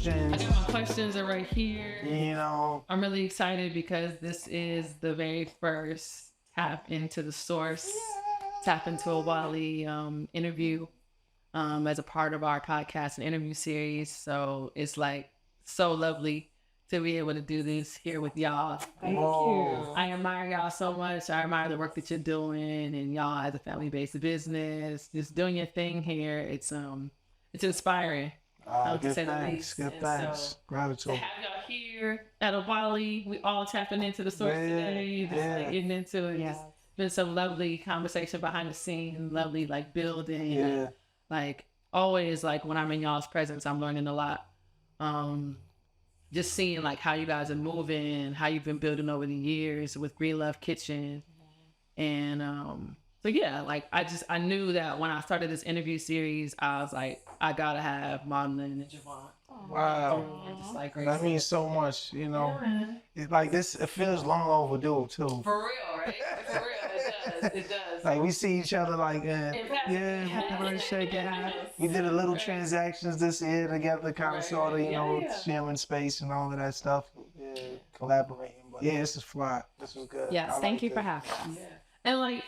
questions. I got my questions are right here. You know, I'm really excited because this is the very first tap into the source, tap into Awali interview as a part of our podcast and interview series. So it's like so lovely to be able to do this here with y'all. Thank you. I admire y'all so much. I admire the work that you're doing, and y'all as a family-based business, just doing your thing here. It's inspiring. good thanks. Good thanks. So, Gratitude. to have y'all here at Awali, we all tapping into the source today, just like getting into it. Yeah. It's been some lovely conversation behind the scenes, lovely like building. Yeah. Like always, like when I'm in y'all's presence, I'm learning a lot. Just seeing like how you guys are moving, how you've been building over the years with Green Love Kitchen. And so yeah, like I knew that when I started this interview series, I was like, I gotta have Maudelyn and Jhavaun. Wow. Just like That means so much, you know. It's like this, it feels long overdue too. For real, right? For real, it does. It does. Like we see each other like, shake hands. We did a little transactions this year together, kind of sort of, you know, sharing space and all of that stuff. Yeah, collaborating. But yeah, this is fly. This was good. Yes, thank you for having us. Yeah. And like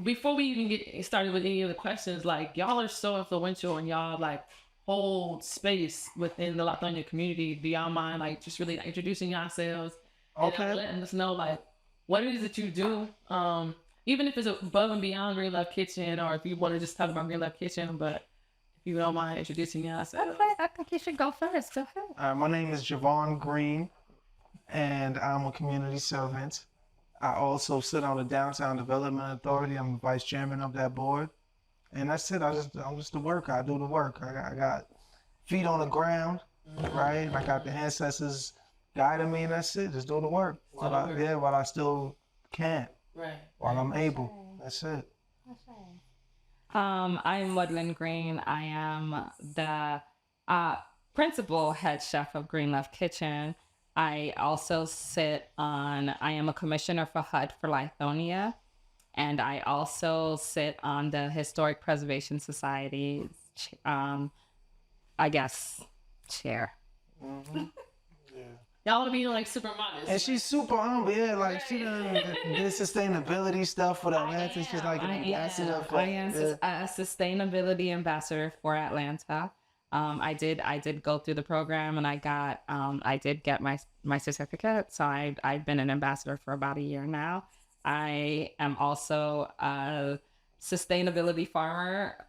before we even get started with any of the questions, like y'all are so influential and y'all like hold space within the Latino community. Do y'all mind like just really like, introducing yourselves? Okay. And letting us know like what it is that you do. Even if it's above and beyond Green Love Kitchen, or if you want to just talk about Green Love Kitchen, but if you don't mind introducing yourself. Okay, I think you should go first. Go ahead. My name is Jhavaun Green, and I'm a community servant. I also sit on the Downtown Development Authority. I'm the vice chairman of that board. And that's it. I'm just the worker. I do the work. I got feet on the ground, right? I got the ancestors guiding me, and that's it. Just do the work. While I still can. Right. While I'm able. That's it. I'm Maudelyn Green. I am the principal head chef of Green Love Kitchen. I also I am a commissioner for HUD for Lithonia. And I also sit on the Historic Preservation Society's, chair. Mm-hmm. Y'all want to be like super modest. And she's super humble, like she done did sustainability stuff for Atlanta. She's like an ambassador for. I am a sustainability ambassador for Atlanta. I did go through the program, and I did get my certificate. So I've been an ambassador for about a year now. I am also a sustainability farmer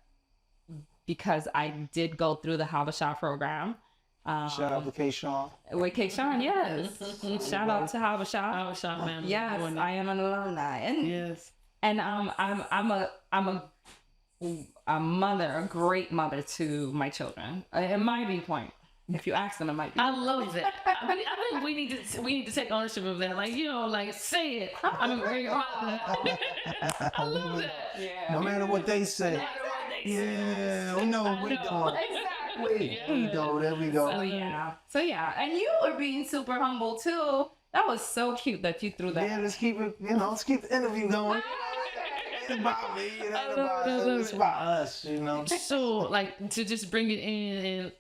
because I did go through the Habesha program. Shout out to K-Shawn. With K-Shawn, yes. Shout out to Habesha. Habesha, man. Yes, I am an alumni. And, yes. And I'm a mother, a great mother to my children. In my viewpoint. If you ask them, it might be. I love that. I think we need to take ownership of that. Like, you know, like say it. I'm a great mother. I love that. Yeah. No matter what they say. We know what we're doing. Exactly. There we go. So yeah, and you were being super humble too. That was so cute that you threw that. Yeah, let's keep the interview going. It's about me, it's about us, you know. So, like, to just bring it in, and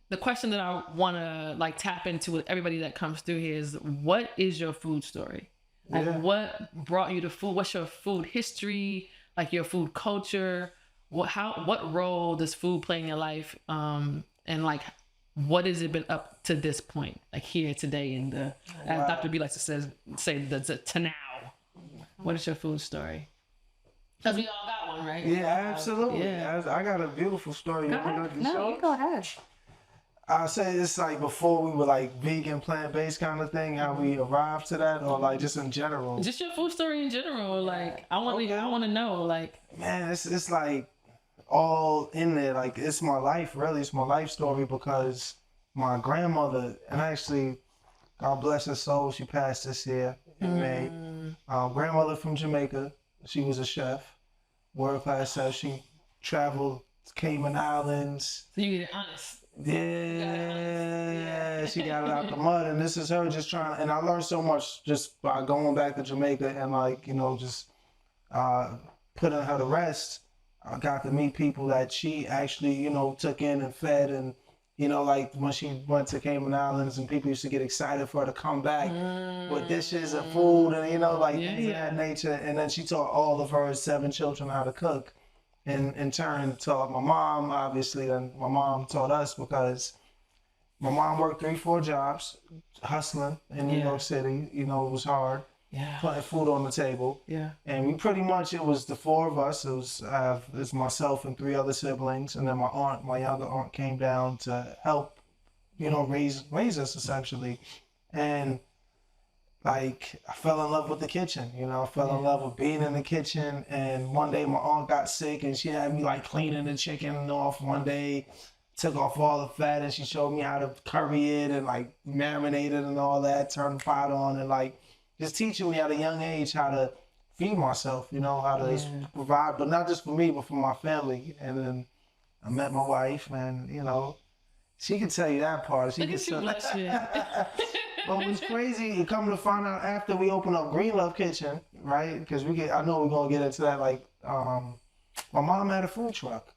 the question that I want to like tap into with everybody that comes through here is, what is your food story? Like, what brought you to food? What's your food history? Like your food culture? What role does food play in your life? And like, what has it been up to this point? Like here today in as Dr. B likes to say to now. What is your food story? Because we all got one, right? Yeah, absolutely. Yeah. I got a beautiful story. You go ahead. I say it's like before we were like vegan, plant-based kind of thing, how we arrived to that, or like just in general. Just your food story in general. Like I want to know. Like, man, it's like all in there. Like it's my life, really. It's my life story because my grandmother, and actually, God bless her soul, she passed this year in May. Grandmother from Jamaica. She was a chef, world-class chef. She traveled to Cayman Islands. So you get honest. Yeah, she got it out the mud, and this is her just trying. And I learned so much just by going back to Jamaica and like just putting her to rest. I got to meet people that she actually took in and fed and You know, like when she went to Cayman Islands and people used to get excited for her to come back with dishes and food and, you know, like things of that nature. And then she taught all of her 7 children how to cook. And in turn taught my mom, obviously, and my mom taught us because my mom worked 3-4 jobs, hustling in New York City. You know, it was hard. Yeah. Putting food on the table. Yeah. And we pretty much, it was the 4 of us. It's myself and 3 other siblings. And then my younger aunt came down to help, you know, raise us essentially. And like, I fell in love with the kitchen, you know, I fell in love with being in the kitchen. And one day my aunt got sick and she had me like cleaning the chicken off one day, took off all the fat, and she showed me how to curry it and like marinate it and all that, turn the pot on, and like, just teaching me at a young age how to feed myself, you know, how to provide, but not just for me, but for my family. And then I met my wife, and, you know, she can tell you that part. She Look can at you tell. blushing. But what's crazy, you come to find out after we open up Green Love Kitchen, right? Because I know we're going to get into that. Like, my mom had a food truck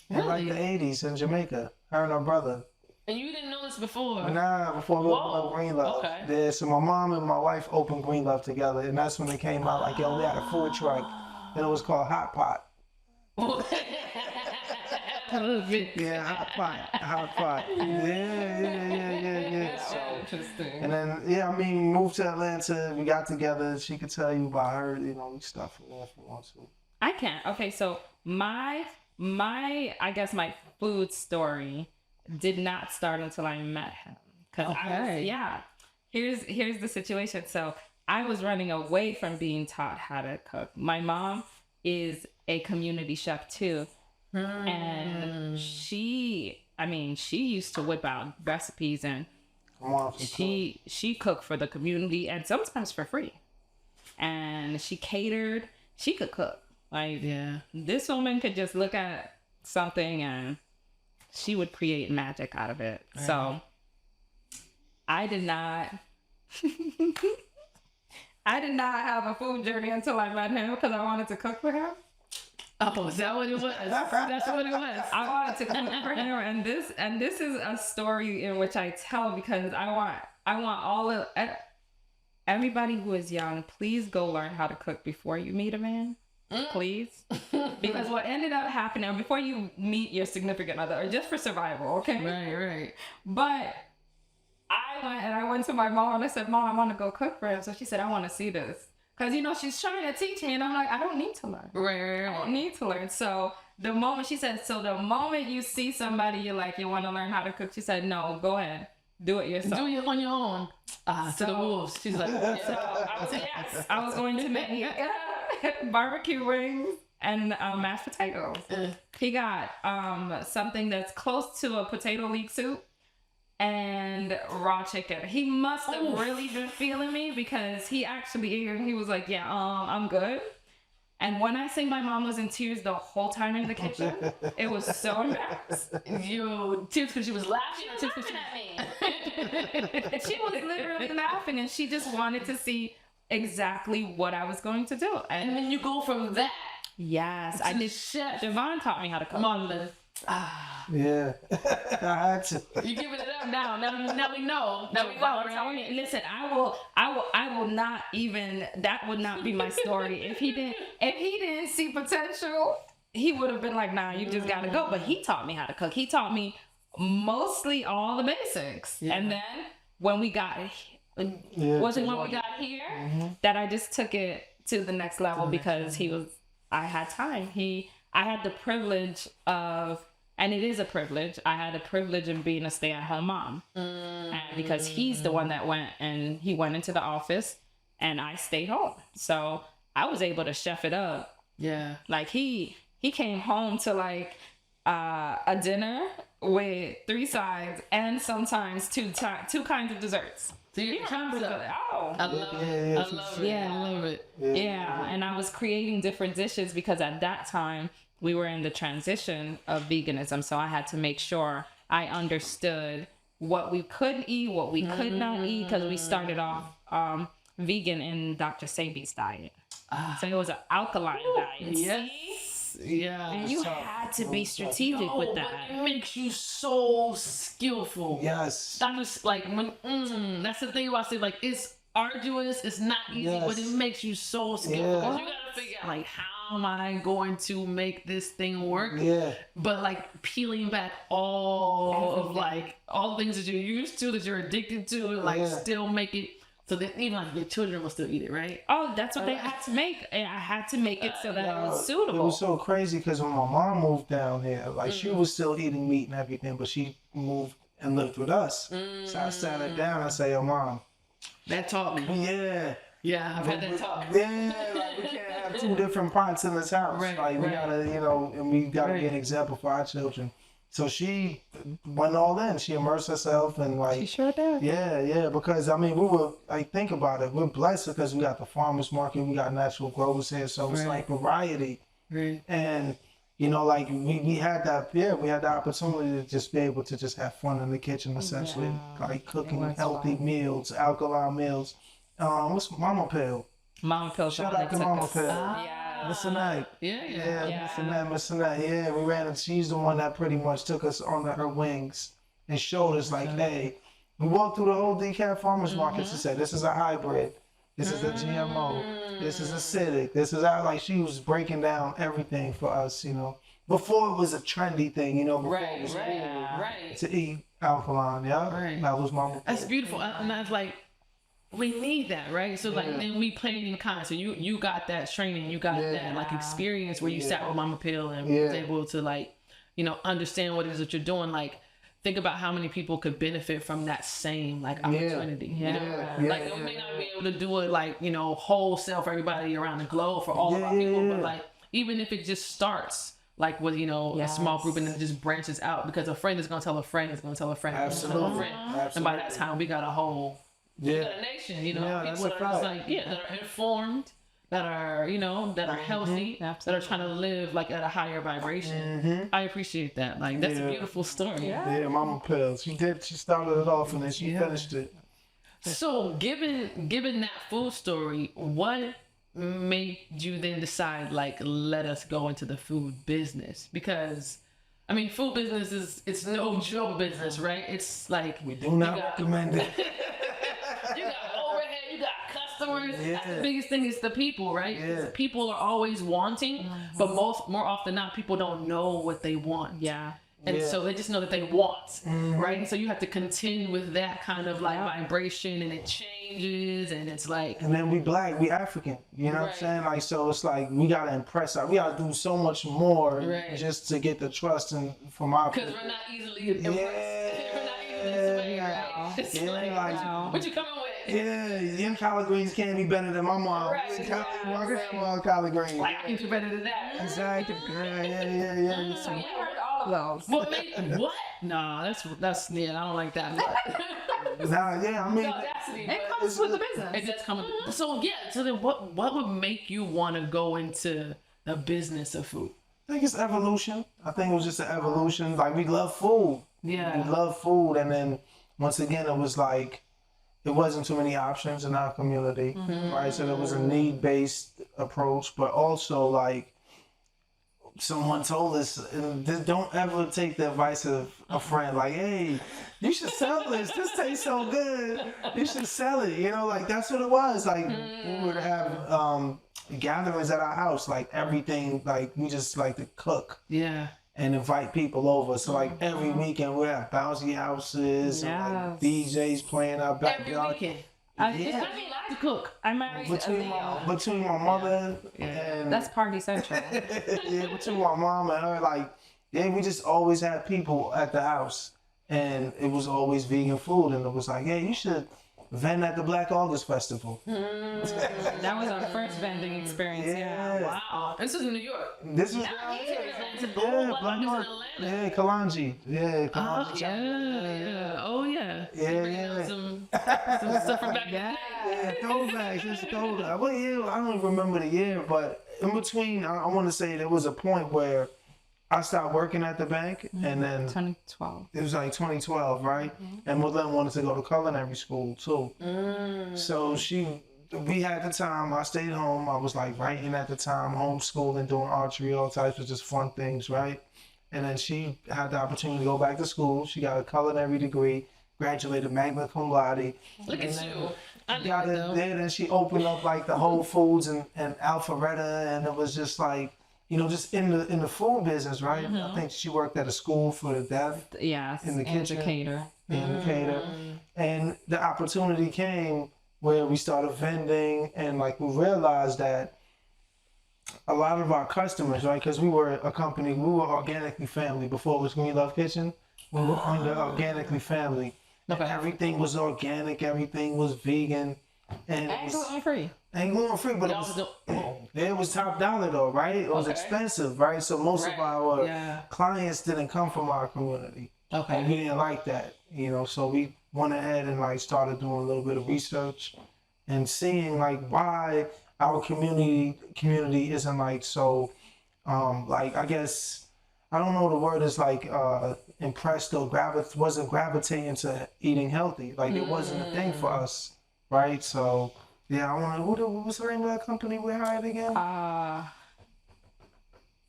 in like the 80s in Jamaica, her and her brother. And you didn't know this before? Nah, before we opened up Green Love. Okay. Yeah, so my mom and my wife opened Green Love together, and that's when it came out. Like, yo, we had a food truck, and it was called Hot Pot. I love it. Yeah, Hot Pot. Yeah. So, Interesting. and then, yeah, I mean, moved to Atlanta. We got together. She could tell you about her, you know, stuff if you want to. I can't. Okay, so my I guess my food story did not start until I met him. Cause here's the situation. So I was running away from being taught how to cook. My mom is a community chef too. And she used to whip out recipes, and she cooked for the community and sometimes for free. And she catered. She could cook. Like, this woman could just look at something and she would create magic out of it. Right. So I did not have a food journey until I met him because I wanted to cook for him. Oh, is that what it was? That's what it was. I wanted to cook for him, and this is a story in which I tell because I want all of everybody who is young, please go learn how to cook before you meet a man. Please. Because what ended up happening before you meet your significant other, or just for survival, okay? Right. But I went to my mom and I said, Mom, I want to go cook for him. So she said, I want to see this. Because, you know, she's trying to teach me. And I'm like, I don't need to learn. Right. I don't need to learn. So the moment the moment you see somebody you like, you want to learn how to cook, she said, no, go ahead. Do it yourself. Do it on your own. To the wolves. She's like, so I was going to make barbecue wings and mashed potatoes. He got something that's close to a potato leek soup and raw chicken. He must have really been feeling me because he was like, I'm good. And when I say my mom was in tears the whole time in the kitchen, it was so embarrassed. Tears because she was laughing. She was laughing at me. She was literally laughing, and she just wanted to see exactly what I was going to do. And then you go from that. Yes, I did. Chef. Jhavaun taught me how to cook. Maudelyn. Yeah, I had to. You giving it up now. Now we know. Now we know. Listen, I will not even. That would not be my story. If he didn't see potential, he would have been like, nah, you just gotta go. But he taught me how to cook. He taught me mostly all the basics. Yeah. And then when we got, when we got here, that I just took it to the next level because I had time. I had the privilege of, and it is a privilege, I had a privilege of being a stay-at-home mom. And because he's the one that went into the office and I stayed home. So I was able to chef it up. Yeah. Like he came home to like a dinner with 3 sides and sometimes two kinds of desserts. So you I love it. Yeah, and I was creating different dishes because at that time we were in the transition of veganism, so I had to make sure I understood what we could eat, what we could not eat, because we started off vegan in Dr. Sebi's diet. So it was an alkaline diet. Yes. Yeah. And you had to be strategic with that. But it makes you so skillful. Yes. I'm just like, that's the thing about it. Like, it's arduous, it's not easy, but it makes you so skillful. Yeah. Because you gotta figure out, like, how am I going to make this thing work? Yeah. But, like, peeling back all of, like, all the things that you're used to, that you're addicted to, and, like, still make it so that even, like, your children will still eat it, right? Oh, that's what they had to make. And I had to make it so that it was suitable. It was so crazy because when my mom moved down here, like she was still eating meat and everything, but she moved and lived with us. So I sat her down and said, "Yo, Mom, That talk. Yeah, I've had that talk. Yeah, like we can't have two different pots in this house. Right, like we right. gotta, and we gotta be an example for our children." So she went all in. She immersed herself and like. She sure did. Yeah, because I mean, we were like, think about it. We're blessed because we got the farmers market, we got natural growers here, so it's like variety. Right. And like we had that, we had the opportunity to just be able to just have fun in the kitchen, essentially, like cooking healthy meals, alkaline meals. What's Mama Pill? Mama Pill. Shout out to Mama Pill. Yeah. Miss Annette. Yeah. Miss Annette. Yeah, we ran and she's the one that pretty much took us under her wings and showed us like, hey, we walked through the whole DeKalb farmers market. She said, this is a hybrid. This is a GMO. This is acidic. This is how, like, she was breaking down everything for us, Before it was a trendy thing, before it was cool to eat alkaline, Right. That was Mama Pill. That's beautiful. And I was like, we need that, right? So like then we played in kind. So you got that training, you got that like experience where you sat with Mama Pill and was able to like, understand what it is that you're doing. Like think about how many people could benefit from that same like opportunity. Like we may not be able to do it like, wholesale for everybody around the globe for all of our people, but like even if it just starts like with a small group and then it just branches out because a friend is gonna tell a friend is gonna tell a friend, Absolutely. Tell a friend. And by that time we got a whole we got a nation, people that are just like, that are informed, that are, that are healthy, that are trying to live like at a higher vibration. I appreciate that. Like that's a beautiful story. Yeah, Mama Pill. She started it off and then she finished it. So given that full story, what made you then decide like let us go into the food business? Because I mean, food business it's no joke business, right? It's like we do not recommend it. You got overhead, you got customers. That's the biggest thing is the people, right? People are always wanting, but more often not, people don't know what they want. Yeah. And so they just know that they want, right? And so you have to contend with that kind of like vibration, and it changes, and it's like. And then we Black, we African, you know what I'm saying? Like, so it's like we gotta impress we gotta do so much more just to get the trust and from our. Because we're not easily impressed. We're not easily swayed, right? It's like, what you coming with? Yeah, young collard greens can't be better than my mom. My grandma collard greens. Like, I think you're better than that. Exactly. Yeah. So we heard all of those. What? No, that's I don't like that. I mean, It comes with the business. It does come with. So then what would make you want to go into the business of food? I think it's evolution. I think it was just an evolution. Like we love food. Yeah. We love food, and then once again, it was like. There wasn't too many options in our community, right? So there was a need-based approach, but also like someone told us, don't ever take the advice of a friend. Like, hey, you should sell this. This tastes so good. You should sell it. Like that's what it was. Like we would have gatherings at our house, like everything. Like we just like to cook. Yeah. And invite people over. So like every weekend we have bouncy houses and like DJs playing our backyard. Every weekend. I like to cook. I married between my mother and that's party central. between my mom and her, like we just always had people at the house, and it was always vegan food, and it was like, hey, you should vend at the Black August Festival. That was our first vending experience. Yeah. Wow. This is in New York. This was Black York. Yeah, Kalanji. Yeah, Kalanji. Yeah. Oh yeah. Yeah. Some stuff from back then. Yeah, throwbacks. It's throwback. What year? I don't even remember the year, but in between, I want to say there was a point where I stopped working at the bank, and then 2012. It was like 2012, right? And Maudelyn wanted to go to culinary school too. So she we had the time. I stayed home. I was like writing at the time, homeschooling, doing archery, all types of just fun things, right? And then she had the opportunity to go back to school. She got a culinary degree, graduated magna cum laude. Look at you. I knew Got it it though. there, and she opened up like the Whole Foods and Alpharetta, and it was just like, just in the food business, right? I think she worked at a school for the deaf, Yes, in the kitchen. indicator. indicator, and the opportunity came where we started vending, and like we realized that a lot of our customers, right? Because we were a company, we were Organically Family before it was Green Love Kitchen. We were under Organically Family. And Okay. everything was organic, everything was vegan, and it And was, gluten-free. and gluten free, but it Y'all was, do- it was top dollar though, right? It was Okay. expensive, right? So most of Right. our Yeah. clients didn't come from our community. And Okay. we didn't like that, so we went ahead and like started doing a little bit of research and seeing like why our community isn't like so like, I guess, I don't know, the word is like impressed or wasn't gravitating to eating healthy. Like it wasn't a thing for us, right? So yeah, I want to. What was the name of that company we hired again?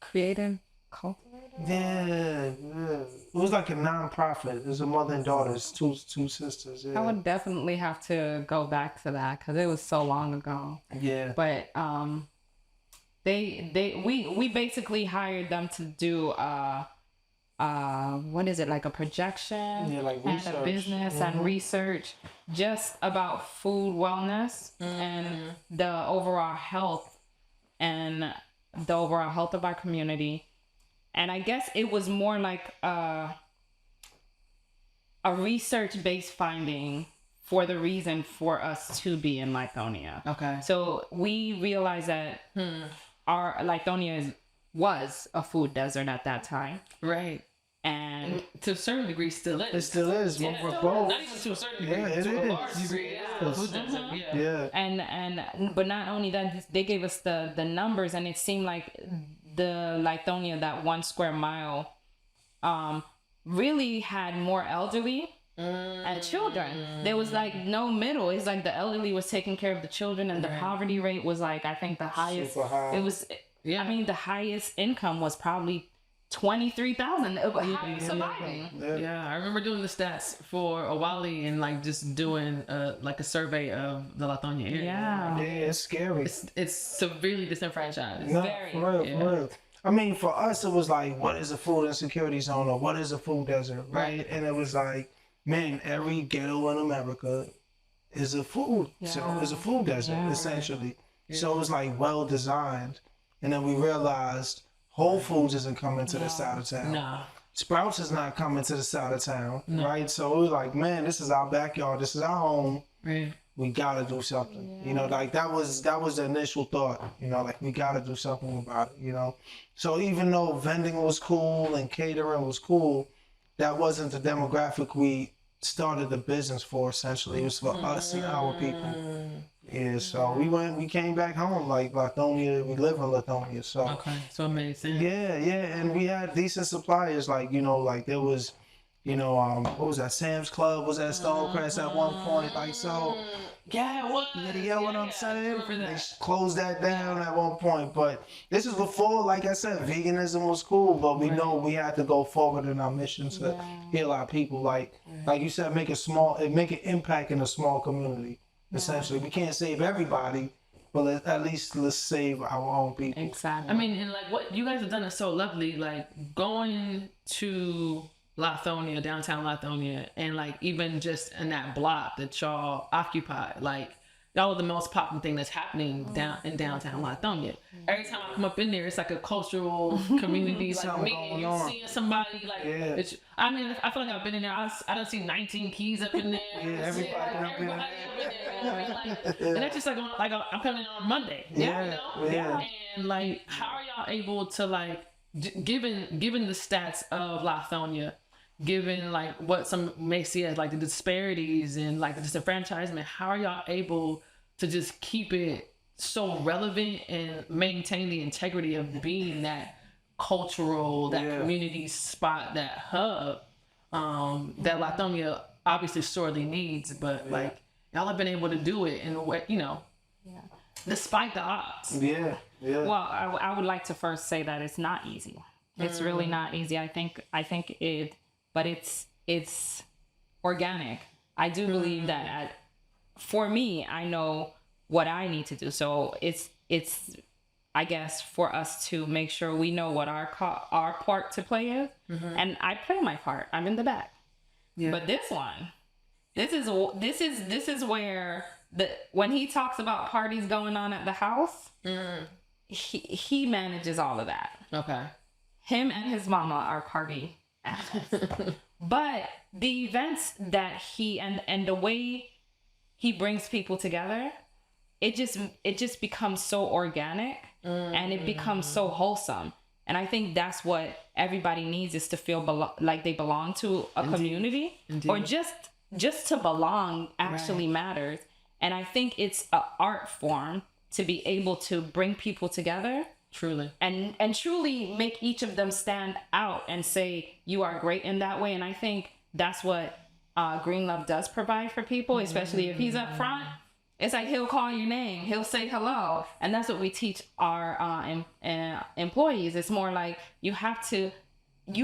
Creating, cultivating. Yeah, it was like a non-profit. It was a mother and daughters, two sisters. I Yeah, would definitely have to go back to that because it was so long ago. yeah. But we basically hired them to do what is it, like a projection, Yeah, like and research. a business and research just about food wellness and the overall health of our community. And I guess it was more like a research-based finding for the reason for us to be in Lithonia. Okay. So we realized that our Lithonia was a food desert at that time. Right. And To a certain degree, still is. It still is. Yeah. We're both. Not even to a certain degree. Yeah, it to a is. large degree. Yeah. Food desert, yeah. Yeah. and but not only that, they gave us the numbers, and it seemed like the Lithonia, that 1 square mile, really had more elderly and children. There was like no middle. It's like the elderly was taking care of the children, and the poverty rate was like, I think the highest. Super high. It was. Yeah. I mean, the highest income was probably 23,000. Surviving. Yeah, I remember doing the stats for Awali and like just doing like a survey of the Lithonia area. Yeah. Yeah, it's scary. It's severely disenfranchised. No, very, for real, yeah. for real. I mean, for us, it was like, what is a food insecurity zone, or what is a food desert, right? And it was like, man, every ghetto in America is a food, so is a food desert, essentially. So it was like well designed, and then we realized Whole Foods isn't coming to this side of town. Nah. Sprouts is not coming to the side of town, right? So we were like, man, this is our backyard, this is our home. Right. We gotta do something, like that was the initial thought, like we gotta do something about it, So even though vending was cool and catering was cool, that wasn't the demographic we started the business for. Essentially, it was for us and our people. Yeah, so we came back home, like Lithonia. We live in Lithonia, so Okay. So it made sense. yeah, and we had decent suppliers, like like there was. What was that? Sam's Club was at Stonecrest at one point. Like, so, Yeah, it was. yeah, what I'm saying? For They that. closed that down at one point. But this is before, like I said, veganism was cool, but we know we had to go forward in our mission to heal our people. Like you said, make an impact in a small community, essentially. We can't save everybody, but at least let's save our own people. Exactly. I mean, and like what you guys have done is so lovely. Like going to Lithonia, downtown Lithonia, and like even just in that block that y'all occupy, like y'all are the most popular thing that's happening in downtown Lithonia. Every time I come up in there, it's like a cultural community. Like Something me, going you on. seeing somebody like. Yeah. I mean, I feel like I've been in there. I done seen 19 keys up in there. Yeah, everybody up in there. up in there. Like, and that's just like I'm coming in on Monday. Yeah, yeah. And like, how are y'all able to like, given the stats of Lithonia, given like what some may see as like the disparities and like the disenfranchisement, how are y'all able to just keep it so relevant and maintain the integrity of being that cultural, that community spot, that hub that Lithonia obviously sorely needs, but like y'all have been able to do it in a way, despite the odds. Yeah. Well, I would like to first say that it's not easy. It's really not easy. I think but it's organic. I do believe that for me, I know what I need to do. So it's I guess for us to make sure we know what our part to play is, and I play my part. I'm in the back. Yeah. But this is where when he talks about parties going on at the house, he manages all of that. Okay. Him and his mama are party animals. But the events that he and the way he brings people together, it just becomes so organic and it becomes so wholesome. And I think that's what everybody needs, is to feel like they belong to a community. Indeed. Or just to belong actually matters. And I think it's an art form to be able to bring people together. Truly. And truly make each of them stand out and say, you are great in that way. And I think that's what Green Love does provide for people, especially if he's up front. It's like he'll call your name, he'll say hello. And that's what we teach our employees. It's more like you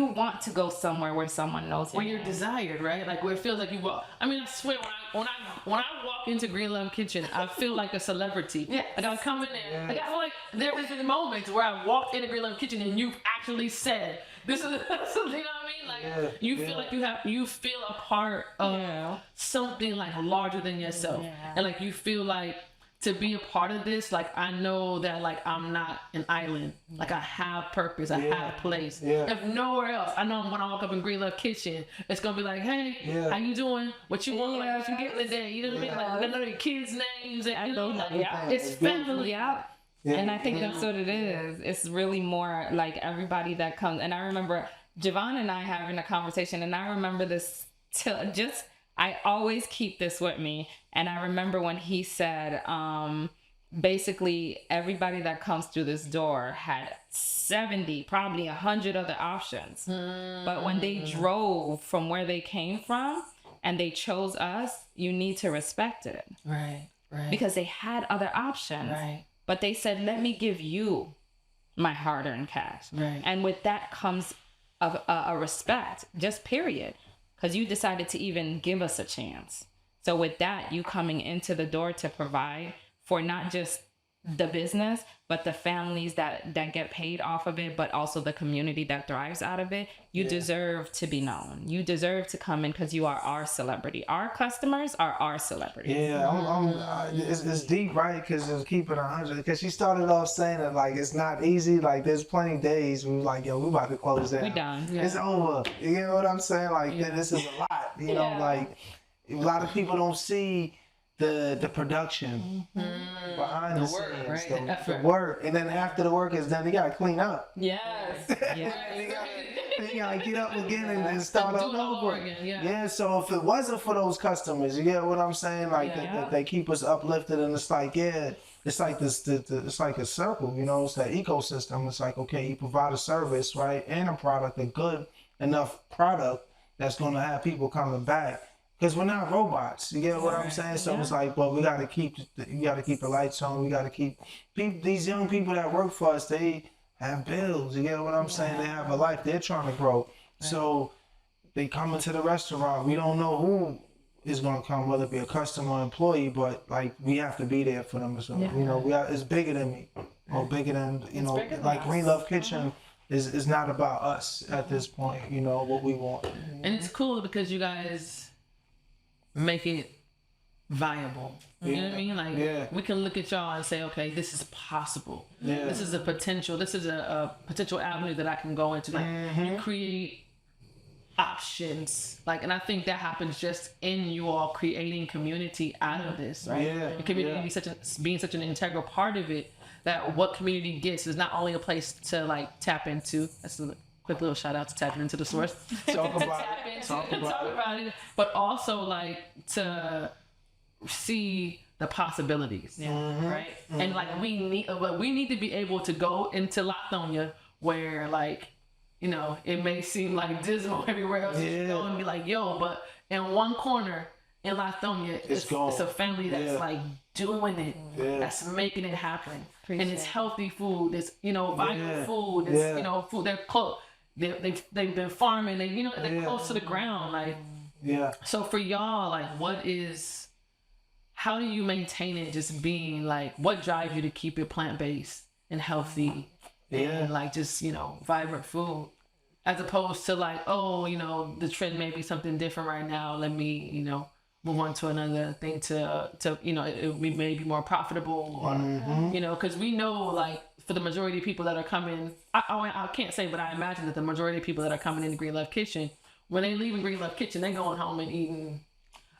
want to go somewhere where someone knows you. Where you're desired, right? Like where it feels like you walk. I mean, I swear, when I walk into Green Love Kitchen, I feel like a celebrity. Yeah. Like I come in there. Like I feel like there was been moments where I walked into Green Love Kitchen and you've actually said, "This is," you know what I mean? Like you feel like you feel a part of something like larger than yourself, and like you feel like, to be a part of this, like I know that like I'm not an island. Like I have purpose, I have place. If nowhere else, I know when I walk up in Green Love Kitchen, it's gonna be like, hey, how you doing? What you want? Like, what you getting today? You know what I mean? Like I know your kids' names. And, you know, like, it's family. And I think that's what it is. It's really more like everybody that comes. And I remember Jhavaun and I having a conversation, and I remember this I always keep this with me. And I remember when he said, basically everybody that comes through this door had 70, probably 100 other options. But when they drove from where they came from and they chose us, you need to respect it. Right. Because they had other options. Right. But they said, let me give you my hard-earned cash. Right. And with that comes a respect, just period. Because you decided to even give us a chance. So with that, you coming into the door to provide for not just the business, but the families that get paid off of it, but also the community that thrives out of it. You deserve to be known. You deserve to come in because you are our celebrity. Our customers are our celebrities. Yeah, it's deep, right? Because it's keeping 100. Because she started off saying that like it's not easy. Like there's plenty of days we were like, yo, we about to close down. We done. It's over. You know what I'm saying? Like this is a lot. You know, like a lot of people don't see the production behind the work, scenes, right? the work, and then after the work is done, you gotta clean up. Yes. You gotta get up again and start all over again. Yeah. So if it wasn't for those customers, you get what I'm saying? Like they keep us uplifted, and it's like it's like this. It's like a circle, you know. It's that ecosystem. It's like, okay, you provide a service, right, and a product, a good enough product that's gonna have people coming back. Because we're not robots, you get what I'm saying? So it's like, well, you gotta keep the lights on. We gotta keep these young people that work for us. They have bills. You get what I'm saying? They have a life. They're trying to grow. So they come into the restaurant. We don't know who is gonna come, whether it be a customer or employee, but like we have to be there for them. So you know, it's bigger than me, or bigger than like Green Love Kitchen. Is not about us at this point. You know what we want. And it's cool because you guys make it viable. You know what I mean? Like we can look at y'all and say, okay, this is possible. This is a potential. This is a potential avenue that I can go into. Like you create options. Like, and I think that happens just in you all creating community out of this, right? And community being such an integral part of it. That what community gets is not only a place to like tap into. That's a quick little shout out to tapping into the source. Talk about it. But also like to see the possibilities, right? And like we need to be able to go into Lithonia where like, you know, it may seem like dismal everywhere else you go and be like, yo, but in one corner in Lithonia, it's gone. a family that's Yeah. like doing it, Yeah. that's making it happen, and Appreciate it's it. healthy food. It's vital Yeah. food. It's Yeah. food. They're close. They've been farming. They're Yeah. close to the ground. Like, Yeah. so for y'all, like, how do you maintain it? Just being like, what drives you to keep it plant based and healthy, and like just vibrant food, as opposed to like, oh, the trend may be something different right now. Let me move on to another thing to it may be more profitable, or because we know, like, for the majority of people that are coming, I can't say, but I imagine that the majority of people that are coming into Green Love Kitchen, when they leave Green Love Kitchen, they going home and eating.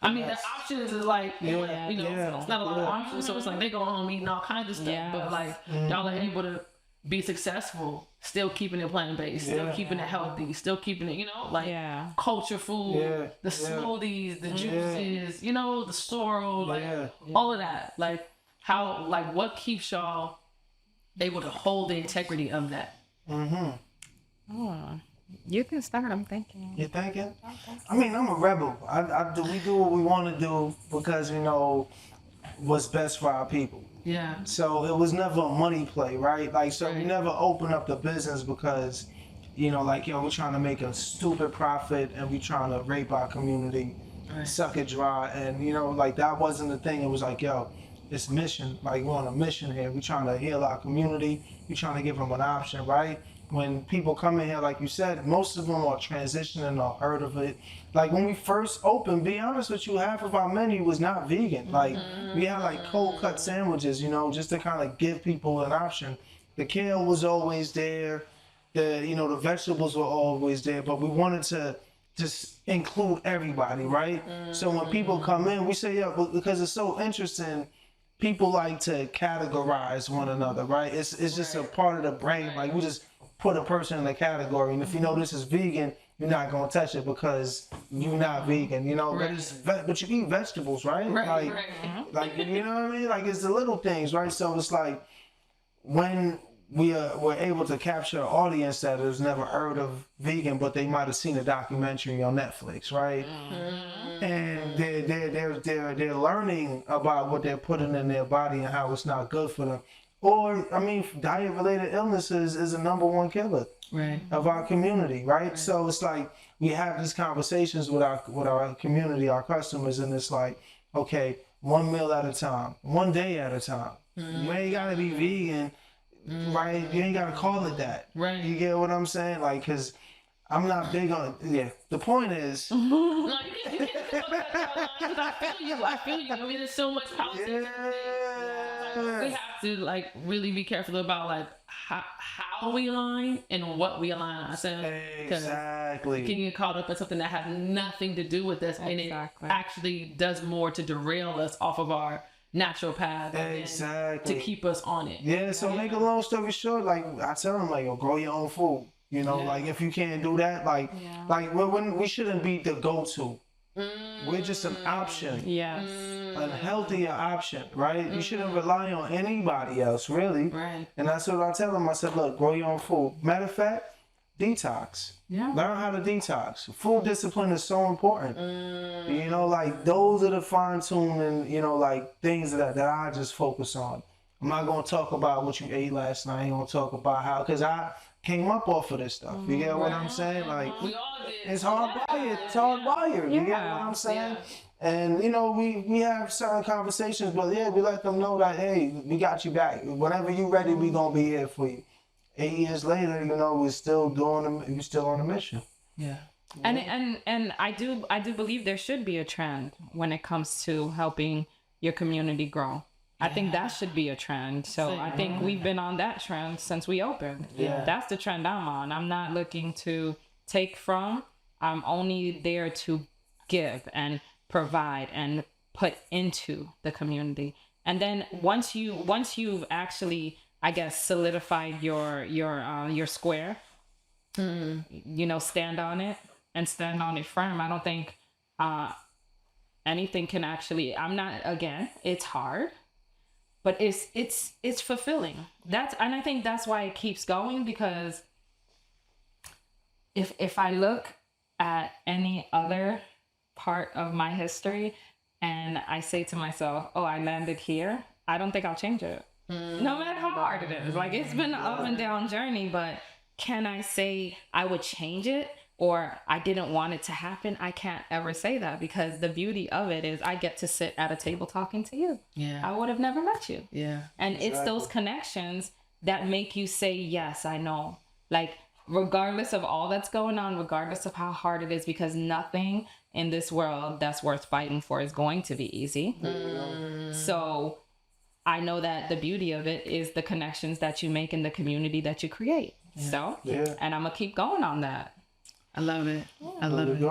I mean, the options is like, it's not a lot of options, so it's like they go home eating all kinds of stuff. Yes. But like, y'all are able to be successful, still keeping it plant based, still keeping it healthy, still keeping it, culture food, the smoothies, the juices, the sorrel, like all of that. Like, what keeps y'all able to hold the integrity of that? Oh, you can start. I'm thinking. You thinking? I mean, I'm a rebel. We do what we want to do because we know what's best for our people. Yeah. So it was never a money play, right? Like, so we never opened up the business because, we're trying to make a stupid profit and we trying to rape our community, suck it dry. And, that wasn't the thing. It was like, it's mission. Like, we're on a mission here. We're trying to heal our community. We're trying to give them an option, right? When people come in here, like you said, most of them are transitioning or heard of it. Like, when we first opened, be honest with you, half of our menu was not vegan. Like, we had like cold cut sandwiches, just to kind of give people an option. The kale was always there. The vegetables were always there, but we wanted to just include everybody, right? So when people come in, we say, because it's so interesting, people like to categorize one another, right? It's just a part of the brain. Like, we just put a person in a category, and if you know this is vegan, you're not gonna touch it because you're not vegan, but you eat vegetables, right? Like, you know what I mean? Like, it's the little things, right? So it's like, when we're able to capture an audience that has never heard of vegan, but they might have seen a documentary on Netflix, right? And they're learning about what they're putting in their body and how it's not good for them. Or, diet-related illnesses is the #1 killer of our community, right? So it's like, we have these conversations with our community, our customers, and it's like, okay, one meal at a time, one day at a time. You ain't gotta be vegan, right? You ain't gotta call it that. Right. You get what I'm saying? Like, because I'm not big on, the point is... No, you can't I feel you. I mean, there's so much politics. We have to, like, really be careful about, like, how we align and what we align ourselves. Exactly. You can get caught up in something that has nothing to do with us, and it actually does more to derail us off of our natural path to keep us on it. Yeah, so make a long story short, like, I tell them, like, grow your own food. Like, if you can't do that, like we shouldn't be the go-to. We're just an option. Yes. A healthier option, right? You shouldn't rely on anybody else, really. Right. And that's what I tell them. I said, look, grow your own food. Matter of fact, detox. Yeah. Learn how to detox. Food discipline is so important. Like, those are the fine-tuning, like, things that I just focus on. I'm not going to talk about what you ate last night. I ain't going to talk about how, because I came up off of this stuff. You get what I'm saying? Like, we all did. it's hardwired. It's hardwired. You get what I'm saying? And, we have certain conversations, but we let them know that, hey, we got you back. Whenever you ready, we going to be here for you. 8 years later, we're still we're still on a mission. Yeah. And I do believe there should be a trend when it comes to helping your community grow. I think that should be a trend. So I think we've been on that trend since we opened. Yeah. That's the trend I'm on. I'm not looking to take from. I'm only there to give and provide and put into the community. And then once you've actually, I guess, solidified your square, stand on it and stand on it firm. I don't think anything can actually. It's hard. But it's fulfilling. And I think that's why it keeps going, because if I look at any other part of my history and I say to myself, oh, I landed here, I don't think I'll change it. No matter how hard it is. Like, it's been an up and down journey, but can I say I would change it or I didn't want it to happen? I can't ever say that, because the beauty of it is I get to sit at a table talking to you. Yeah. I would have never met you. Yeah. And it's those connections that make you say, yes, I know. Like, regardless of all that's going on, regardless of how hard it is, because nothing in this world that's worth fighting for is going to be easy. So I know that the beauty of it is the connections that you make in the community that you create. So, and I'm going to keep going on that. I love it. I love it.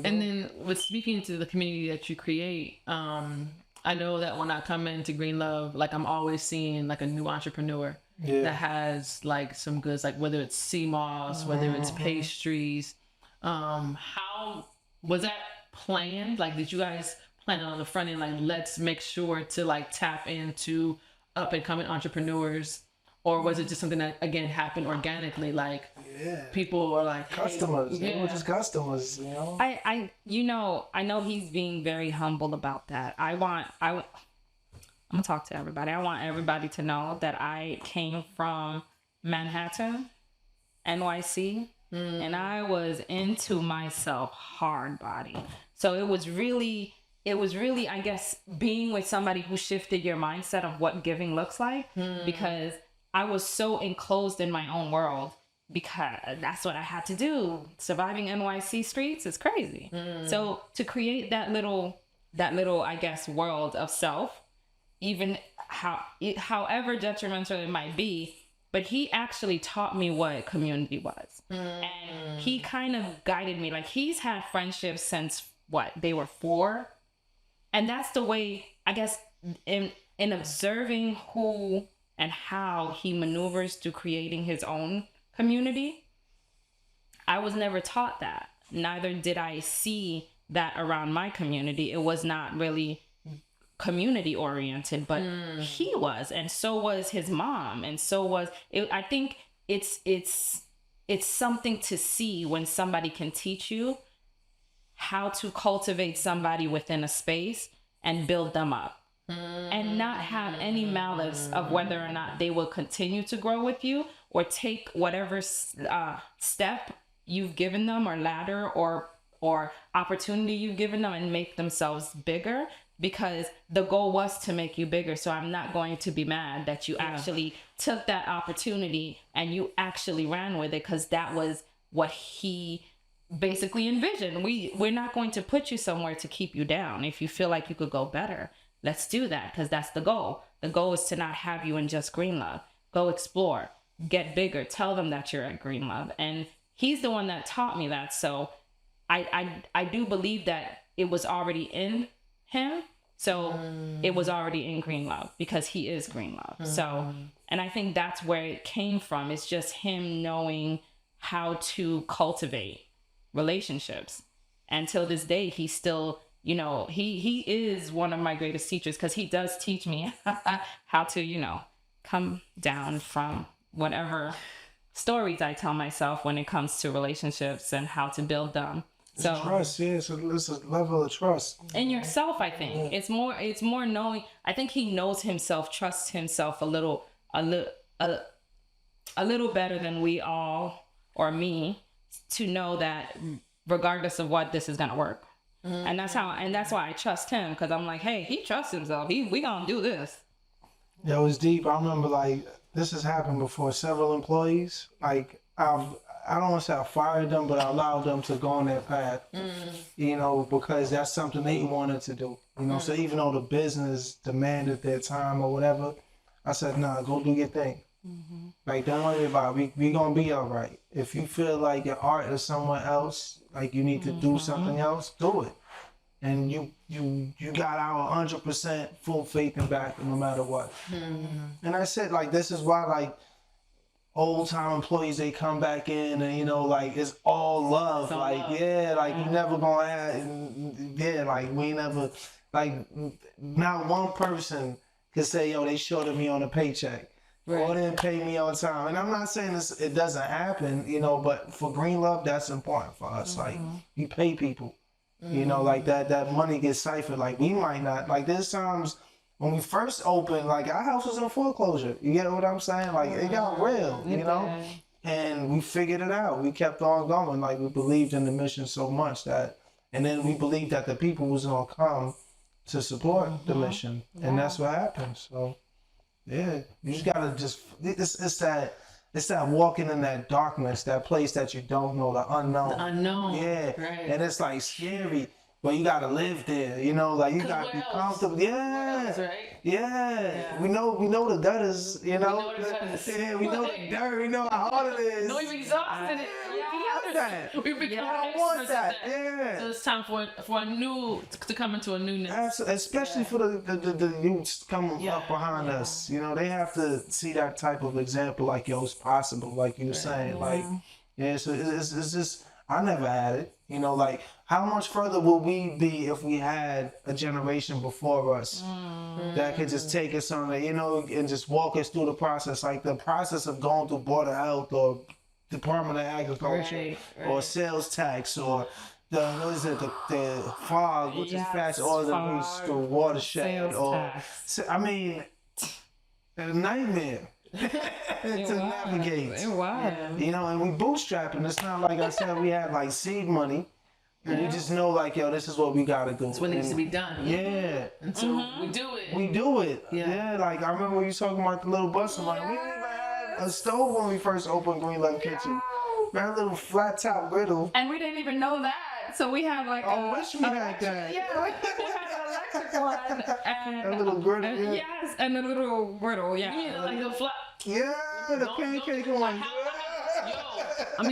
And then with speaking to the community that you create, I know that when I come into Green Love, like, I'm always seeing like a new entrepreneur that has like some goods, like whether it's sea moss, whether it's pastries. How was that planned? Like, did you guys plan it on the front end? Like, let's make sure to like tap into up and coming entrepreneurs, or was it just something that again happened organically? Like, people are like, hey, customers. They were just customers, you know. I know he's being very humble about that. I'm gonna talk to everybody. I want everybody to know that I came from Manhattan, NYC, and I was into myself hard body. So it was really, I guess, being with somebody who shifted your mindset of what giving looks like, because I was so enclosed in my own world, because that's what I had to do. Surviving NYC streets is crazy. So to create that little, I guess, world of self, even however detrimental it might be, but he actually taught me what community was. And he kind of guided me. Like, he's had friendships since they were 4. And that's the way, I guess, in observing who and how he maneuvers through creating his own community, I was never taught that. Neither did I see that around my community. It was not really community oriented, but he was, and so was his mom, and so was it. I think it's something to see when somebody can teach you how to cultivate somebody within a space and build them up, and not have any malice of whether or not they will continue to grow with you or take whatever step you've given them, or ladder, or opportunity you've given them, and make themselves bigger, because the goal was to make you bigger. So I'm not going to be mad that you actually took that opportunity and you actually ran with it, because that was what he basically envisioned. We're not going to put you somewhere to keep you down. If you feel like you could go better, let's do that, because that's the goal. The goal is to not have you in just Green Love. Go explore, get bigger, tell them that you're at Green Love. And he's the one that taught me that. So I do believe that it was already in him. So it was already in Green Love, because he is Green Love. So, and I think that's where it came from. It's just him knowing how to cultivate relationships. And till this day, he's still, he is one of my greatest teachers, because he does teach me how to, come down from whatever stories I tell myself when it comes to relationships and how to build them. So trust, it's a level of trust in yourself. I think it's more knowing. I think he knows himself, trusts himself a little better than we all, or me, to know that regardless of what, this is gonna work. And that's why I trust him, because I'm like, hey, he trusts himself. We gonna do this. Yeah, it was deep. I remember, like, this has happened before. Several employees, like, I don't want to say I fired them, but I allowed them to go on their path, because that's something they wanted to do. So even though the business demanded their time or whatever, I said, nah, go do your thing. Like, don't worry about it. We going to be all right. If you feel like your art is somewhere else, like you need to do something else, do it. And you got our 100% full faith and back no matter what. And I said, like, this is why, like, old time employees, they come back in and, like, it's all love. So like, love. You never gonna have, like, we never, like, not one person could say, yo, they shorted me on a paycheck. Right. Or didn't pay me on time. And I'm not saying it doesn't happen, but for Green Love, that's important for us. Like, you pay people. You know, like that money gets siphoned. Like we might not, like there's times when we first opened, like our house was in foreclosure. You get what I'm saying? Like it got real, you know? And we figured it out. We kept on going. Like we believed in the mission so much that, and then we believed that the people was gonna come to support the mission, and that's what happened. So, yeah, you just gotta it's that walking in that darkness, that place that you don't know, the unknown. The unknown. Yeah, Right. and it's like scary, but you gotta live there. You know, like you gotta be comfortable. Yeah. Else, right? Yeah, we know the gutters, you know. know the gutters. Yeah, we know the dirt, we know how hard it is. No, we've exhausted it. That. We've become I want experts that. at Yeah. So it's time for a new to come into a newness. Absolutely. Especially for the youths coming up behind us. You know, they have to see that type of example. Like, yo, it's possible. Like you were saying, like, yeah. So it's just I never had it. You know, like how much further would we be if we had a generation before us that could just take us on, you know, and just walk us through the process, like the process of going through Board of Health or Department of Agriculture or sales tax or the what is it, the FOG, which is fast oil and grease, the watershed, or I mean, a nightmare to navigate. It was. You know, and we bootstrapping. It's not like I said we had like seed money. And we just know like, yo, this is what we gotta do. It's what needs to be done. Yeah. And so we do it. We do it. Yeah. Like I remember you talking about the little bus. I'm like, we didn't even have a stove when we first opened Green Love Kitchen. We had a little flat top griddle. And we didn't even know that. So we had like I wish we had that. Yeah, we had an electric one. And A little griddle, and, yeah. Yes, and a little griddle, yeah. Yeah, like the flat. Yeah, the pancake one. Yo, let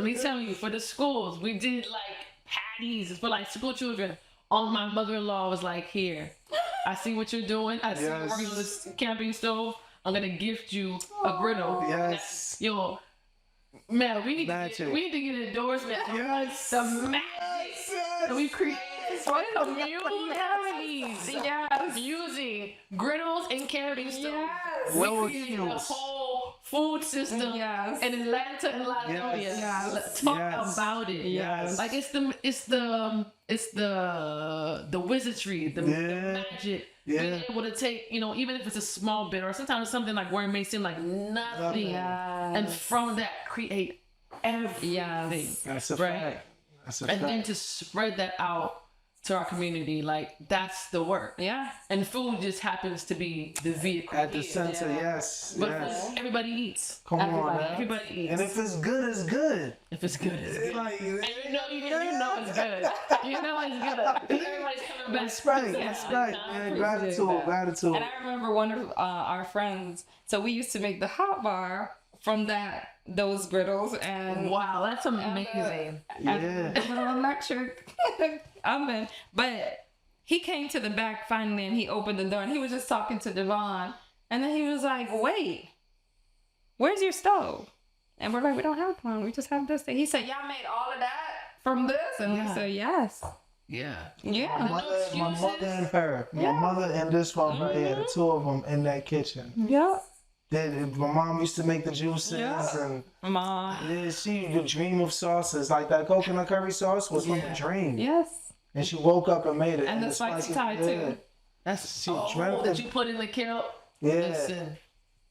me tell you, for the schools, we did like patties for like school children. All my mother-in-law was like, here, I see what you're doing. I see you working on this camping stove. I'm gonna gift you a griddle. Yes. Yo, man, we need to get an endorsement. Yes. The magic that we created for communities. Yes. Using griddles and camping stoves. Yes. Well, We created a whole food system Yes. in Atlanta and Latonia. Yes. Let's talk Yes. about it. Yes. Like it's the wizardry, the magic. Yeah. Being able to take, you know, even if it's a small bit, or sometimes it's something like where it may seem like nothing, and from that create everything. Yes. That's a Right. fact. That's a And fact. then to spread that out to our community, like that's the work. Yeah. And food just happens to be the vehicle. At the center, yes. But Yes. everybody eats. Come on, man. Everybody eats. And if it's good, it's good. If it's good, it's good. Like, And you know it's good. You know it's good. Everybody's coming back. that's right. That's right. Man, gratitude. And I remember one of our friends. So we used to make the hot bar from those griddles and Wow, that's amazing. Yeah. the little electric oven. But he came to the back finally and he opened the door and he was just talking to Jhavaun. And then he was like, wait, where's your stove? And we're like, we don't have one. We just have this thing. He said, y'all made all of that from this? And we said, yes. Yeah. Yeah. My mother and her. My mother and this one right here, the two of them in that kitchen. Yep. My mom used to make the juices and Mom. yeah, she would dream of sauces. Like that coconut curry sauce was like a dream. Yes. And she woke up and made it. And the spicy Thai too. That's She dreamt that of- you put in the kill. Yeah. Listen,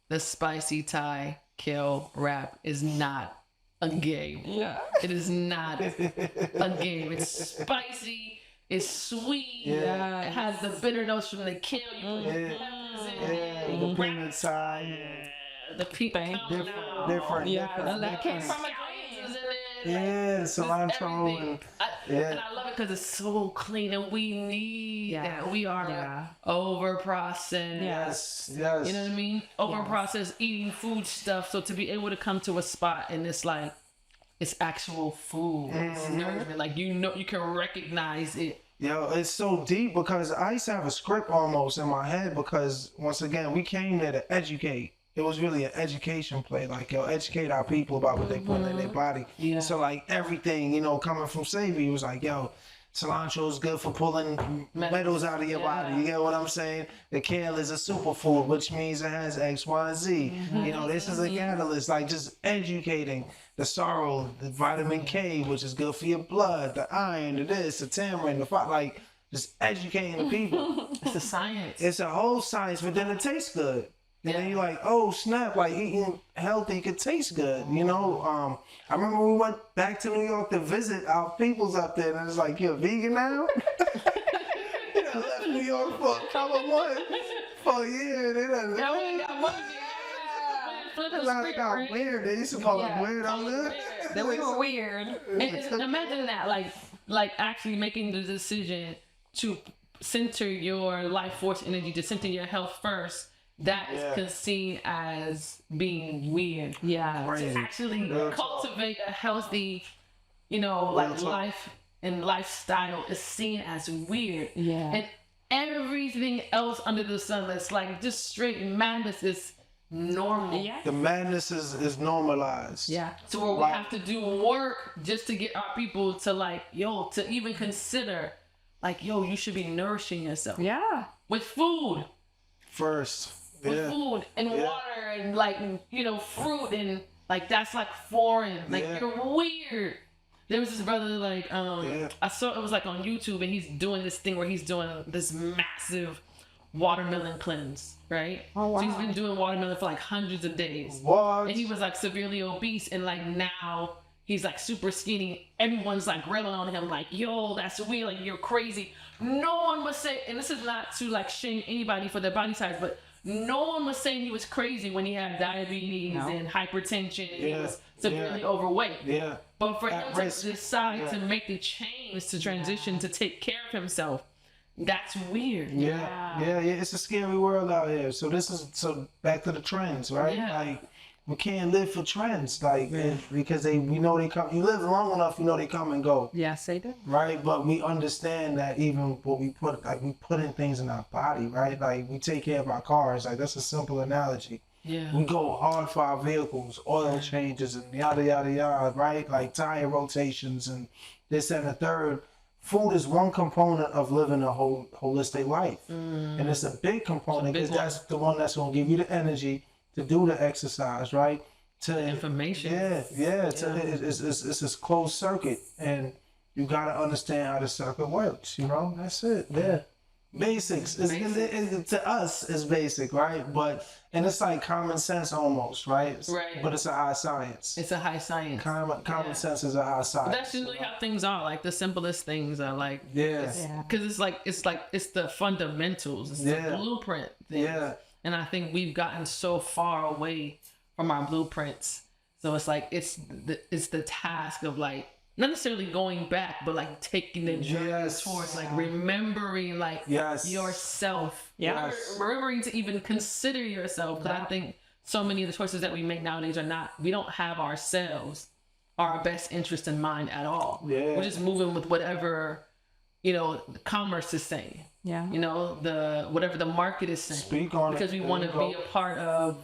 the spicy Thai kill wrap is not a game. Yeah. It is not a game. It's spicy. It's sweet. Yeah. It has the bitter notes from the kill. You put Yeah. peppers in Yeah, it. the peanut side. The peanut. Different. Yeah. different, That came different. from a Yeah, cilantro and And I love it because it's so clean, and we need that. We are over processed. yes. You know what I mean? Over processed eating food stuff. So to be able to come to a spot and it's like it's actual food, it's nourishment. Like you know, you can recognize it. Yo, it's so deep because I used to have a script almost in my head because once again we came there to educate. It was really an education play, like yo, educate our people about what they put in their body. Yeah. So like everything, you know, coming from Savy, it was like yo, Cilantro is good for pulling metals out of your Yeah. body. You get what I'm saying? The kale is a superfood, which means it has X, Y, and Z. You know, this is a catalyst, like just educating the sorrel, the vitamin K, which is good for your blood, the iron, the this, the tamarind, the like just educating the people. It's a science. It's a whole science, but then it tastes good. And then you're like, oh snap, like eating healthy could taste good, you know? I remember we went back to New York to visit our peoples up there, and it's like, you're a vegan now? You done left New York for a couple months, for a year, they done Yeah, we got one they got weird. They used to call it weird out there. Then we were weird. And imagine that, like actually making the decision to center your life force energy, to center your health first. That is seen as being weird. Yeah. Crazy. To actually Real cultivate a healthy, you know, like life and lifestyle is seen as weird. Yeah. And everything else under the sun that's like just straight madness is normal. Yeah. The madness is normalized. Yeah. So where we have to do work just to get our people to like, yo, to even consider like, yo, you should be nourishing yourself. Yeah. With food. First. With Yeah. food and water and like, you know, fruit and like that's like foreign. Like you're weird. There was this brother like I saw it was like on YouTube and he's doing this thing where he's doing this massive watermelon cleanse, right? Oh, wow. So he's been doing watermelon for like hundreds of days. What? And he was like severely obese and like now he's like super skinny. Everyone's like railing on him like, yo, that's weird, like you're crazy. No one was saying, and this is not to like shame anybody for their body size, but no one was saying he was crazy when he had diabetes and hypertension and he was severely overweight. Yeah. But for At him risk. to decide to make the change, to transition, to take care of himself, that's weird. Yeah. It's a scary world out here. So back to the trends, right? Yeah. Like we can't live for trends, like because we know they come. You live long enough, you know they come and go. Yes, they do. Right, but we understand that even what we put in things in our body, right? Like we take care of our cars, like that's a simple analogy. Yeah. We go hard for our vehicles, oil changes and yada yada yada, right? Like tire rotations and this and the third. Food is one component of living a holistic life, and it's a big component because that's the one that's gonna give you the energy to do the exercise, right? To Information. It's this closed circuit, and you gotta understand how the circuit works. You know, that's it. Yeah, basics. To us, it's basic, right? And it's like common sense almost, right? Right. But it's a high science. It's a high science. Common sense is a high science. That's usually how things are. Like the simplest things are like, Yeah. because it's the fundamentals. It's the blueprint things. Yeah. And I think we've gotten so far away from our blueprints. So it's like it's the task of like not necessarily going back, but like taking the journey towards like remembering like yourself. Yeah. Remembering to even consider yourself. Because I think so many of the choices that we make nowadays we don't have ourselves, our best interest in mind at all. Yeah. We're just moving with whatever, you know, commerce is saying. Yeah. You know, whatever the market is saying. Speak on it. Because we There want you to go. be a part of,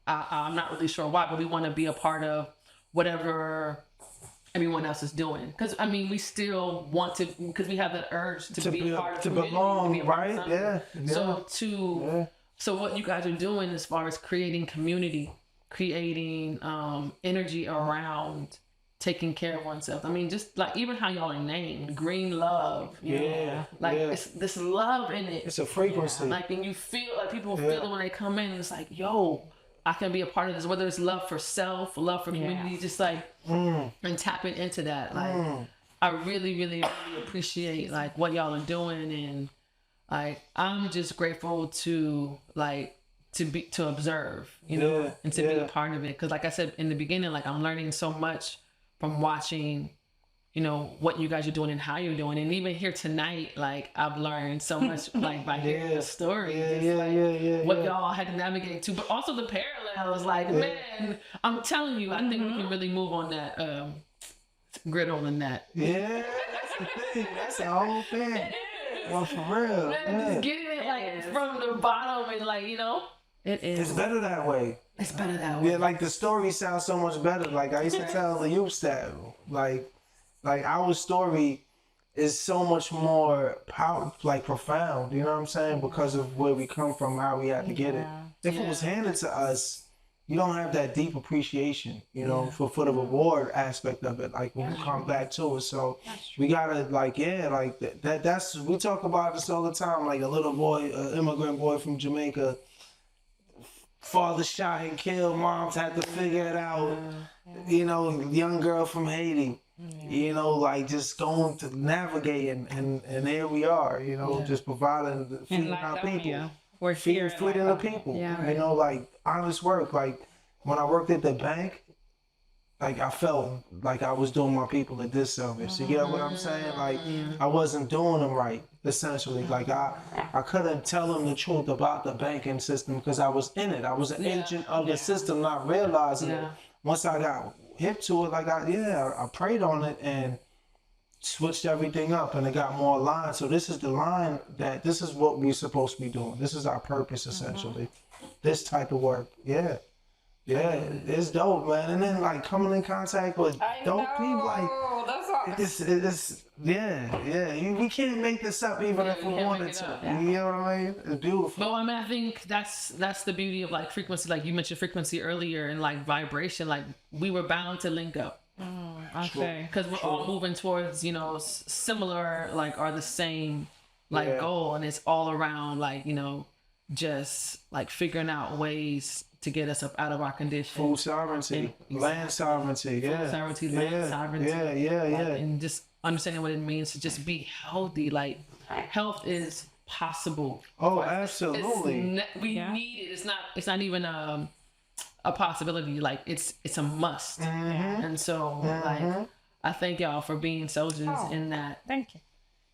I'm not really sure why, but we want to be a part of whatever everyone else is doing. Because, I mean, we still want to, because we have that urge to be a part of to community, belong, be a part of right? something. Yeah. So what you guys are doing as far as creating community, creating energy around taking care of oneself. I mean, just like even how y'all are named, green love. You know? Like it's this love in it. It's a frequency. Like, and you feel like people feel it when they come in. It's like, yo, I can be a part of this. Whether it's love for self, love for community, just like and tapping into that. Like, I really, really, really appreciate like what y'all are doing, and like I'm just grateful to like to observe, you know, and to be a part of it. Because like I said in the beginning, like I'm learning so much from watching, you know, what you guys are doing and how you're doing. And even here tonight, like I've learned so much like by hearing the story. What y'all had to navigate to, but also the parallels, like, man, I'm telling you, I think we can really move on that griddle and that. Yeah, that's the thing. That's the whole thing. Well, for real. Just getting it like from the bottom and like, you know, It's better that way. It's better that way. Yeah, like the story sounds so much better. Like I used to tell the youth that, like our story is so much more like profound. You know what I'm saying? Because of where we come from, how we had to get it. If it was handed to us, you don't have that deep appreciation, you know, for the reward aspect of it. Like when we come back to it, so we gotta like, that's we talk about this all the time. Like a little boy, immigrant boy from Jamaica, father shot and killed, moms had to figure it out. You know, young girl from Haiti. You know, like just going to navigate and here we are. You know, just providing, feeding our people. We're here. Feeding the people. Yeah. You know, like honest work. Like when I worked at the bank, like I felt like I was doing my people a disservice. You get what I'm saying? Like I wasn't doing them right. Essentially, like I couldn't tell them the truth about the banking system because I was in it. I was an agent of the system, not realizing it. Once I got hip to it, like I prayed on it and switched everything up, and it got more aligned. So this is the line that this is what we're supposed to be doing. This is our purpose, essentially. This type of work, it's dope, man. And then like coming in contact with dope people, like it's we can't make this up even if we wanted to. You know what I mean? It's beautiful. But I mean, I think that's the beauty of like frequency. Like you mentioned frequency earlier, and like vibration. Like we were bound to link up. Okay. Because we're all moving towards, you know, similar, like, are the same, like, goal. And it's all around, like, you know, just, like, figuring out ways to get us up out of our condition. Food sovereignty, land sovereignty, Food sovereignty, land sovereignty. Like, and just understanding what it means to just be healthy. Like, health is possible. Oh, absolutely. We need it. It's not even a possibility. Like it's a must. And so like I thank y'all for being soldiers in that. Thank you.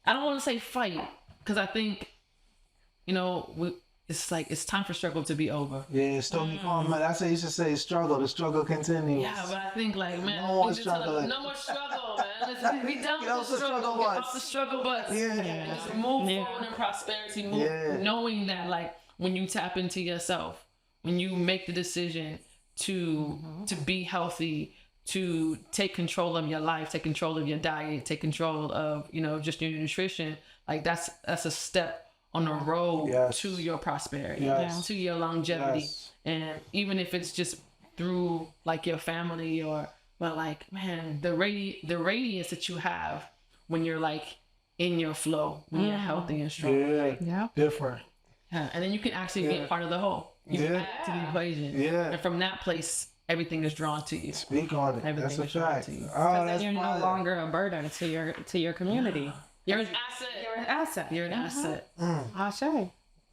I don't want to say fight because I think, you know, it's like it's time for struggle to be over. Yeah, struggle. That's what you should say. Struggle. The struggle continues. Yeah, but I think like man, no more struggle. No more struggle, man. We done with the struggle. Get off the struggle bus. Just move forward in prosperity. Knowing that like when you tap into yourself, when you make the decision to be healthy, to take control of your life, take control of your diet, take control of, you know, just your nutrition, like that's a step on the road to your prosperity, to your longevity. And even if it's just through like your family but like, man, the radiance that you have when you're like in your flow, when you're healthy and strong. Different. And then you can actually be part of the whole. You add to the equation. And from that place, everything is drawn to you. Speak on it. Everything that's a fact. Oh, that's you're no longer a burden to your community. You're an asset. You're an asset. You're an asset. Ashe.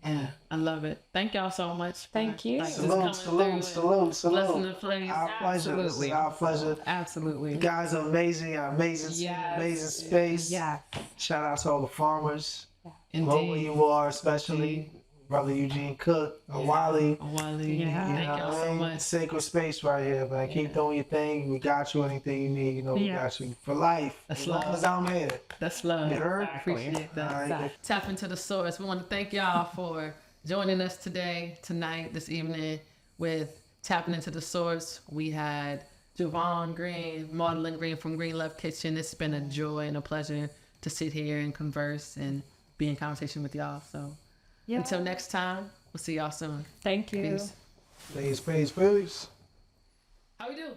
Yeah, I love it. Thank y'all so much. Thank you. Like, salute. Blessing the place. Our pleasure. This is our pleasure. Absolutely. You guys are amazing. Amazing, amazing space. Yeah. Shout out to all the farmers. Indeed. Where you are, especially. Brother Eugene Cook, Awali. Thank y'all so much. Sacred space right here, man. Keep doing your thing. We got you. Anything you need, you know, we got you for life. That's love. As I'm here. That's love. You heard? Appreciate that. Right. Tap into the source. We want to thank y'all for joining us tonight, this evening, with Tapping Into the Source. We had Jhavaun Green, Maudelyn Green from Green Love Kitchen. It's been a joy and a pleasure to sit here and converse and be in conversation with y'all. So. Until next time, we'll see y'all soon. Thank you. Peace. Peace. How we do?